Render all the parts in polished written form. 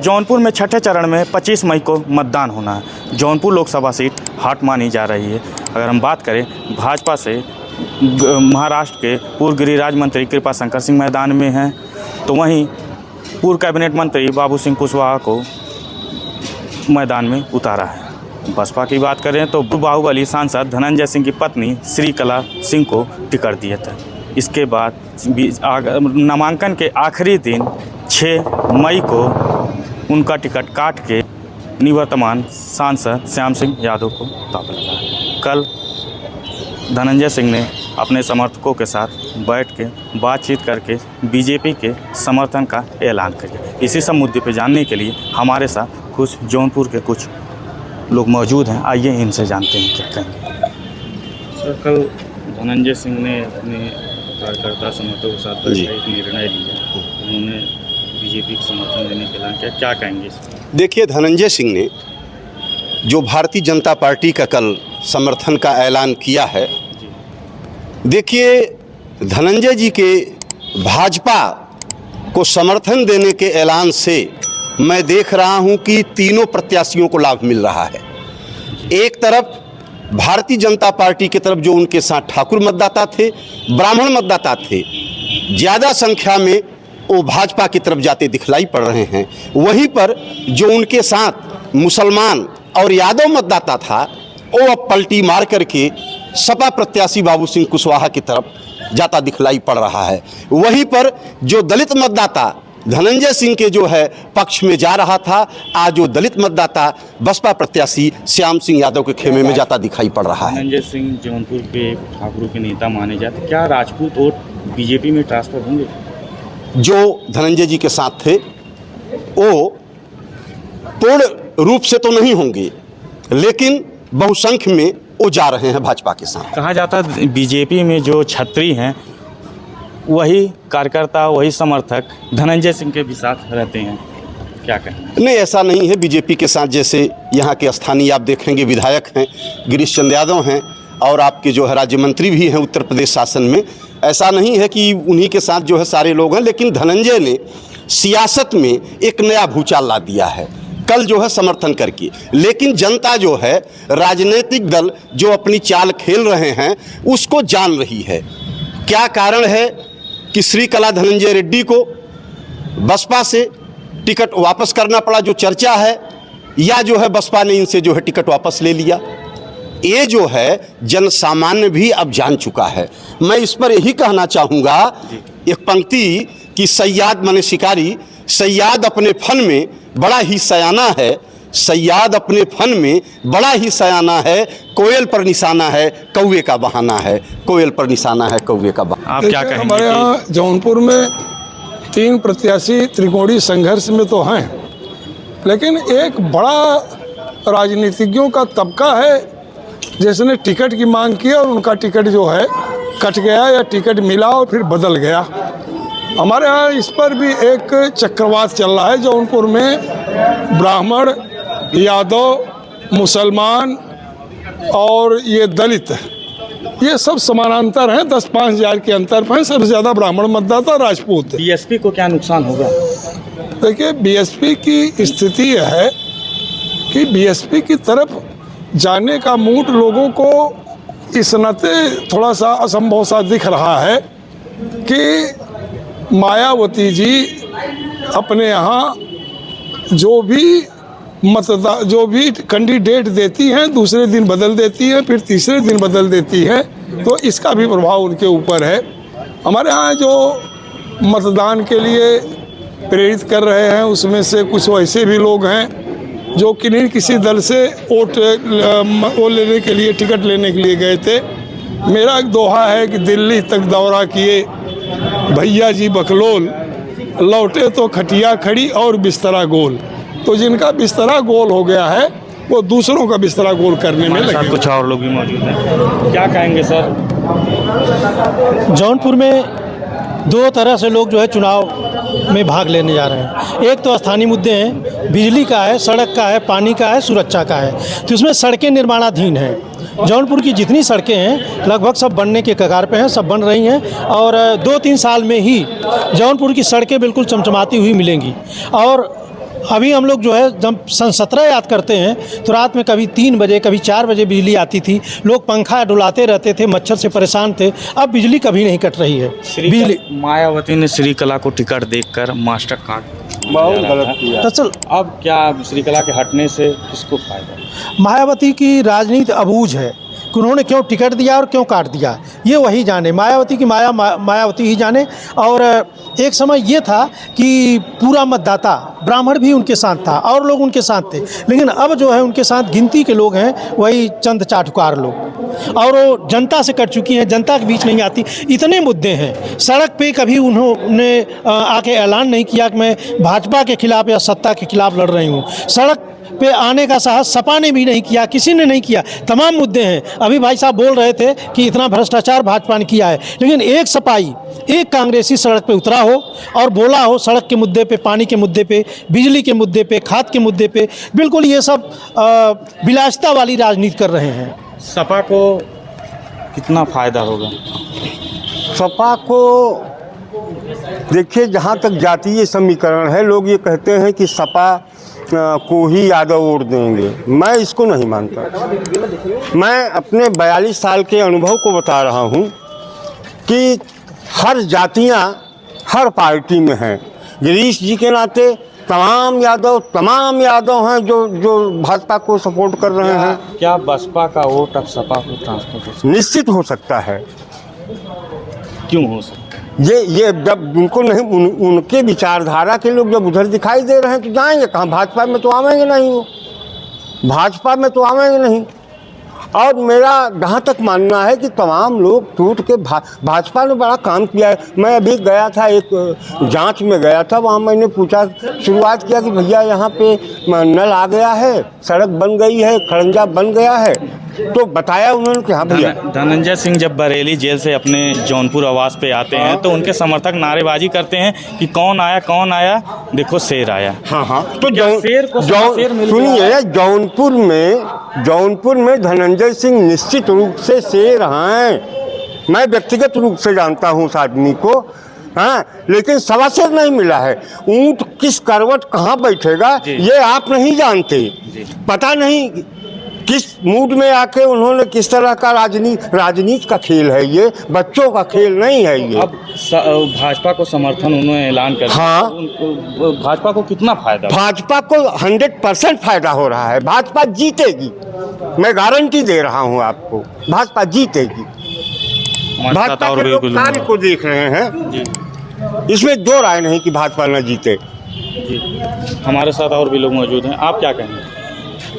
जौनपुर में छठे चरण में 25 मई को मतदान होना है। जौनपुर लोकसभा सीट हाट मानी जा रही है। अगर हम बात करें भाजपा से, महाराष्ट्र के पूर्व गृह राज्य मंत्री कृपा शंकर सिंह मैदान में हैं, तो वहीं पूर्व कैबिनेट मंत्री बाबू सिंह कुशवाहा को मैदान में उतारा है। बसपा की बात करें तो बाहुबली सांसद धनंजय सिंह की पत्नी श्रीकला सिंह को टिकट दिया था। इसके बाद नामांकन के आखिरी दिन 6 मई को उनका टिकट काट के निवर्तमान सांसद श्याम सिंह यादव को दाखिल किया। कल धनंजय सिंह ने अपने समर्थकों के साथ बैठ के बातचीत करके बीजेपी के समर्थन का ऐलान किया। इसी सब मुद्दे पर जानने के लिए हमारे साथ कुछ जौनपुर के कुछ लोग मौजूद हैं। आइए इनसे जानते हैं क्या कहेंगे। सर, कल धनंजय सिंह ने अपने कार्यकर्ता समर्थकों के साथ एक निर्णय लिया, उन्होंने बीजेपी को समर्थन देने के ऐलान किया, क्या कहेंगे इस पर? देखिए, धनंजय सिंह ने जो भारतीय जनता पार्टी का कल समर्थन का ऐलान किया है, देखिए धनंजय जी के भाजपा को समर्थन देने के ऐलान से मैं देख रहा हूं कि तीनों प्रत्याशियों को लाभ मिल रहा है। एक तरफ भारतीय जनता पार्टी की तरफ जो उनके साथ ठाकुर मतदाता थे, ब्राह्मण मतदाता थे, ज़्यादा संख्या में वो भाजपा की तरफ जाते दिखलाई पड़ रहे हैं। वहीं पर जो उनके साथ मुसलमान और यादव मतदाता था, वो अब पलटी मार करके सपा प्रत्याशी बाबू सिंह कुशवाहा की तरफ जाता दिखलाई पड़ रहा है। वहीं पर जो दलित मतदाता धनंजय सिंह के जो है पक्ष में जा रहा था, आज जो दलित मतदाता बसपा प्रत्याशी श्याम सिंह यादव के खेमे में जाता दिखाई पड़ रहा है। धनंजय सिंह जौनपुर के ठाकुरों के नेता माने जाते, क्या राजपूत वोट बीजेपी में ट्रांसफर होंगे? जो धनंजय जी के साथ थे वो पूर्ण रूप से तो नहीं होंगे, लेकिन बहुसंख्य में वो जा रहे हैं भाजपा के साथ। कहा जाता है बीजेपी में जो छत्री हैं वही कार्यकर्ता, वही समर्थक धनंजय सिंह के भी साथ रहते हैं, क्या कहें? नहीं, ऐसा नहीं है। बीजेपी के साथ जैसे यहाँ के स्थानीय आप देखेंगे विधायक हैं, गिरीश चंद्र यादव हैं, और आपके जो है राज्य मंत्री भी हैं उत्तर प्रदेश शासन में। ऐसा नहीं है कि उन्हीं के साथ जो है सारे लोग हैं, लेकिन धनंजय ने सियासत में एक नया भूचाल ला दिया है कल जो है समर्थन करके। लेकिन जनता जो है, राजनीतिक दल जो अपनी चाल खेल रहे हैं उसको जान रही है। क्या कारण है कि श्रीकला धनंजय रेड्डी को बसपा से टिकट वापस करना पड़ा, जो चर्चा है, या जो है बसपा ने इनसे जो है टिकट वापस ले लिया, ये जो है जन सामान्य भी अब जान चुका है। मैं इस पर यही कहना चाहूँगा एक पंक्ति कि सयाद माने शिकारी, सयाद अपने फन में बड़ा ही सयाना है, सयाद अपने फन में बड़ा ही सयाना है, कोयल पर निशाना है, कौवे का बहाना है, कोयल पर निशाना है, कौवे का बहाना। आप क्या कहेंगे? हमारे यहाँ जौनपुर में 3 प्रत्याशी त्रिकोणीय संघर्ष में तो हैं, लेकिन एक बड़ा राजनीतिज्ञों का तबका है जिसने टिकट की मांग की और उनका टिकट जो है कट गया या टिकट मिला और फिर बदल गया। हमारे यहाँ इस पर भी एक चक्रवात चल रहा है। जौनपुर में ब्राह्मण, यादव, मुसलमान और ये दलित, ये सब समानांतर हैं, 10-5 हज़ार के अंतर पर हैं। सबसे ज़्यादा ब्राह्मण मतदाता राजपूत। बीएसपी को क्या नुकसान होगा? देखिए, बीएसपी की स्थिति यह है कि बीएसपी की तरफ जाने का मूड लोगों को इस नाते थोड़ा सा असंभव सा दिख रहा है कि मायावती जी अपने यहाँ जो भी कैंडिडेट देती हैं, दूसरे दिन बदल देती हैं, फिर तीसरे दिन बदल देती हैं, तो इसका भी प्रभाव उनके ऊपर है। हमारे यहाँ जो मतदान के लिए प्रेरित कर रहे हैं उसमें से कुछ वैसे भी लोग हैं जो किसी दल से वोट लेने के लिए, टिकट लेने के लिए गए थे। मेरा एक दोहा है कि दिल्ली तक दौरा किए भैया जी बकलोल, लौटे तो खटिया खड़ी और बिस्तरा गोल। तो जिनका बिस्तरा गोल हो गया है वो दूसरों का बिस्तरा गोल करने में लगे। कुछ और लोग भी मौजूद हैं, क्या कहेंगे सर? जौनपुर में 2 तरह से लोग जो है चुनाव में भाग लेने जा रहे हैं। एक तो स्थानीय मुद्दे हैं, बिजली का है, सड़क का है, पानी का है, सुरक्षा का है। तो इसमें सड़कें निर्माणाधीन हैं। जौनपुर की जितनी सड़कें हैं लगभग सब बनने के कगार पे हैं, सब बन रही हैं और 2-3 साल में ही जौनपुर की सड़कें बिल्कुल चमचमाती हुई मिलेंगी। और अभी हम लोग जो है जब सन 17 याद करते हैं तो रात में कभी 3 बजे कभी 4 बजे बिजली आती थी, लोग पंखा डुलाते रहते थे, मच्छर से परेशान थे। अब बिजली कभी नहीं कट रही है। बिजली मायावती ने श्रीकला को टिकट देकर मास्टर कार्ड बहुत गलत किया। दरअसल अब क्या श्रीकला के हटने से किसको फायदा? मायावती की राजनीति अबूझ है कि उन्होंने क्यों टिकट दिया और क्यों काट दिया, ये वही जाने। मायावती की मायावती ही जाने। और एक समय ये था कि पूरा मतदाता ब्राह्मण भी उनके साथ था और लोग उनके साथ थे, लेकिन अब जो है उनके साथ गिनती के लोग हैं, वही चंद चाटुकार लोग, और वो जनता से कट चुकी हैं, जनता के बीच नहीं आती। इतने मुद्दे हैं, सड़क पे कभी उन्होंने आके ऐलान नहीं किया कि मैं भाजपा के खिलाफ या सत्ता के खिलाफ लड़ रही हूँ। सड़क पे आने का साहस सपा ने भी नहीं किया, किसी ने नहीं किया। तमाम मुद्दे हैं। अभी भाई साहब बोल रहे थे कि इतना भ्रष्टाचार भाजपा ने किया है, लेकिन एक सपाई, एक कांग्रेसी सड़क पे उतरा हो और बोला हो सड़क के मुद्दे पे, पानी के मुद्दे पे, बिजली के मुद्दे पे, खाद के मुद्दे पे, बिल्कुल ये सब विलासिता वाली राजनीति कर रहे हैं। सपा को कितना फायदा होगा? सपा को देखिए, जहाँ तक जातीय समीकरण है, लोग ये कहते हैं कि सपा को ही यादव वोट देंगे। मैं इसको नहीं मानता। मैं अपने 42 साल के अनुभव को बता रहा हूँ कि हर जातियाँ हर पार्टी में हैं। गिरीश जी के नाते तमाम यादव हैं जो भाजपा को सपोर्ट कर रहे हैं। क्या बसपा का वोट अब सपा को ट्रांसफर हो सकता निश्चित हो सकता है। है? क्यों हो सकता है? ये जब उनको नहीं, उनके विचारधारा के लोग जब उधर दिखाई दे रहे हैं तो जाएंगे कहाँ? भाजपा में तो आवेंगे नहीं, वो भाजपा में तो आवेंगे नहीं। और मेरा जहाँ तक मानना है कि तमाम लोग टूट के भाजपा ने बड़ा काम किया है। मैं अभी गया था, एक जांच में गया था, वहाँ मैंने पूछा, शुरुआत किया कि भैया यहाँ पे नल आ गया है, सड़क बन गई है, खड़ंजा बन गया है, तो बताया उन्होंने कि हाँ भैया। धनंजय सिंह जब बरेली जेल से अपने जौनपुर आवास पे आते हैं तो उनके समर्थक नारेबाजी करते हैं कि कौन आया, देखो शेर आया। हाँ, तो शेर को शेर मिल सुनिए, जौनपुर में धनंजय सिंह निश्चित रूप से शेर हैं। मैं व्यक्तिगत रूप से जानता हूँ उस आदमी को, हाँ, लेकिन सवा शेर नहीं मिला है। ऊंट किस करवट कहाँ बैठेगा ये आप नहीं जानते। पता नहीं किस मूड में आके उन्होंने किस तरह का राजनीति का खेल है, ये बच्चों का खेल नहीं है ये। अब भाजपा को समर्थन उन्होंने ऐलान कर दिया। हाँ, भाजपा को कितना फायदा? भाजपा को 100% फायदा हो रहा है। भाजपा जीतेगी, मैं गारंटी दे रहा हूँ आपको, भाजपा जीतेगी। भाजपा के लोग कार्य को देख रहे हैं, इसमें दो राय नहीं कि भाजपा न जीते। हमारे साथ और भी लोग मौजूद हैं, आप क्या कहेंगे?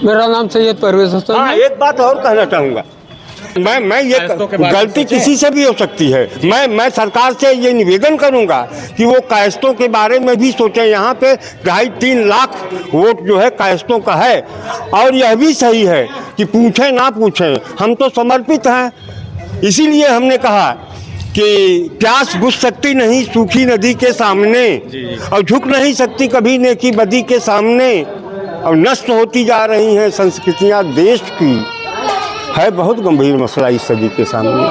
मेरा नाम सैयद परवेज हसन हाँ, है। एक बात और कहना चाहूँगा, मैं ये गलती किसी से भी हो सकती है। मैं सरकार से ये निवेदन करूंगा कि वो कायस्तों के बारे में भी सोचें। यहाँ पे 2.5-3 लाख वोट जो है कायस्तों का है, और यह भी सही है कि पूछें ना पूछें, हम तो समर्पित हैं। इसीलिए हमने कहा कि प्यास बुझ सकती नहीं सूखी नदी के सामने, और झुक नहीं सकती कभी नेकी बदी के सामने, और नष्ट होती जा रही हैं संस्कृतियाँ देश की। है बहुत गंभीर मसला इस सदी के सामने,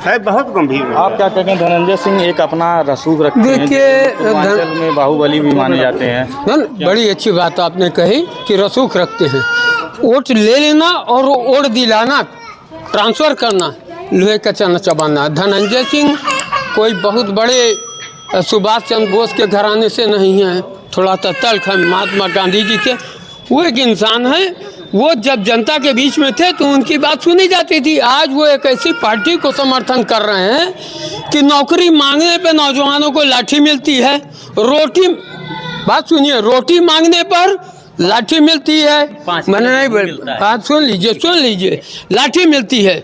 है बहुत गंभीर मसला। आप क्या कहते हैं? धनंजय सिंह एक अपना रसूख रखते हैं, देखिए, पूर्वांचल में बाहुबली भी माने जाते हैं। बड़ी अच्छी बात आपने कही कि रसूख रखते हैं। वोट ले लेना और वोट दिलाना, ट्रांसफ़र करना, लोहे का चना चबाना। धनंजय सिंह कोई बहुत बड़े सुभाष चंद्र बोस के घराने से नहीं है, थोड़ा सा तल्ख है महात्मा गांधी जी के। वो एक इंसान है, वो जब जनता के बीच में थे तो उनकी बात सुनी जाती थी। आज वो एक ऐसी पार्टी को समर्थन कर रहे हैं कि नौकरी मांगने पे नौजवानों को लाठी मिलती है, रोटी, बात सुनिए, रोटी मांगने पर लाठी मिलती है। मैंने नहीं बोल, बात सुन लीजिए, लाठी मिलती है।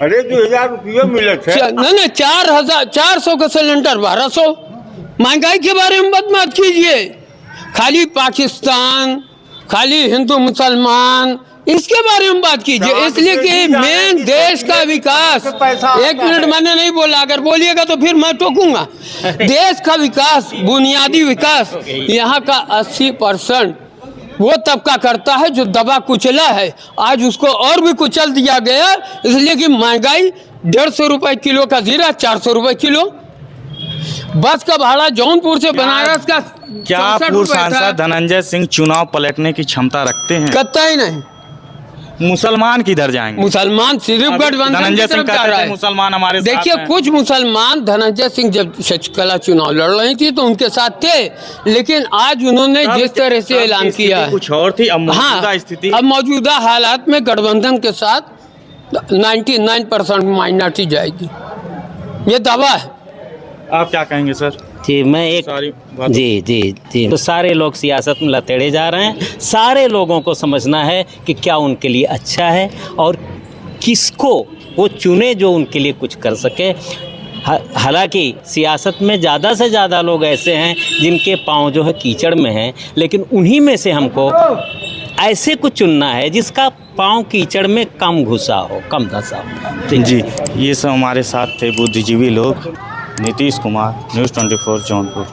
अरे 2000 रुपये मिले थे। नहीं, 400 का सिलेंडर 1200। महंगाई के बारे में मत कीजिए। खाली पाकिस्तान, खाली हिंदू मुसलमान, इसके बारे में बात कीजिए। इसलिए कि मेन देश का विकास, 1 मिनट मैंने नहीं बोला, अगर बोलिएगा तो फिर मैं टोकूंगा। देश का विकास, बुनियादी विकास यहाँ का 80% वो तबका करता है जो दबा कुचला है। आज उसको और भी कुचल दिया गया, इसलिए कि महंगाई 150 रुपये किलो का जीरा 400 रुपये किलो। बस का भाड़ा जौनपुर से बनारस का क्या 64 पूर्व रुपए था। सांसद धनंजय सिंह चुनाव पलटने की क्षमता रखते हैं? कतई नहीं। मुसलमान किधर जाएंगे? मुसलमान सिर्फ अभी गठबंधन की धनंजय सिंह तरफ जा कहते रहा थे है। मुसलमान हमारे साथ देखिए हैं। कुछ मुसलमान धनंजय सिंह जब शशिकला चुनाव लड़ रही थी तो उनके साथ थे, लेकिन आज उन्होंने तब- जिस तरह से तब ऐलान की स्थिति किया है, कुछ और थी, अब मौजूदा स्थिति अब मौजूदा हालात में गठबंधन के साथ 99% माइनॉरिटी जाएगी, ये दावा है। आप क्या कहेंगे सर? जी मैं एक सारी बात जी तो सारे लोग सियासत में लतेड़े जा रहे हैं। सारे लोगों को समझना है कि क्या उनके लिए अच्छा है और किसको वो चुने जो उनके लिए कुछ कर सके। हालांकि सियासत में ज़्यादा से ज़्यादा लोग ऐसे हैं जिनके पाँव जो है कीचड़ में हैं, लेकिन उन्हीं में से हमको ऐसे कुछ चुनना है जिसका पाँव कीचड़ में कम घुसा हो, कम धंसा हो। जी, ये सब हमारे साथ थे बुद्धिजीवी लोग। नीतीश कुमार, न्यूज़ 24 जौनपुर।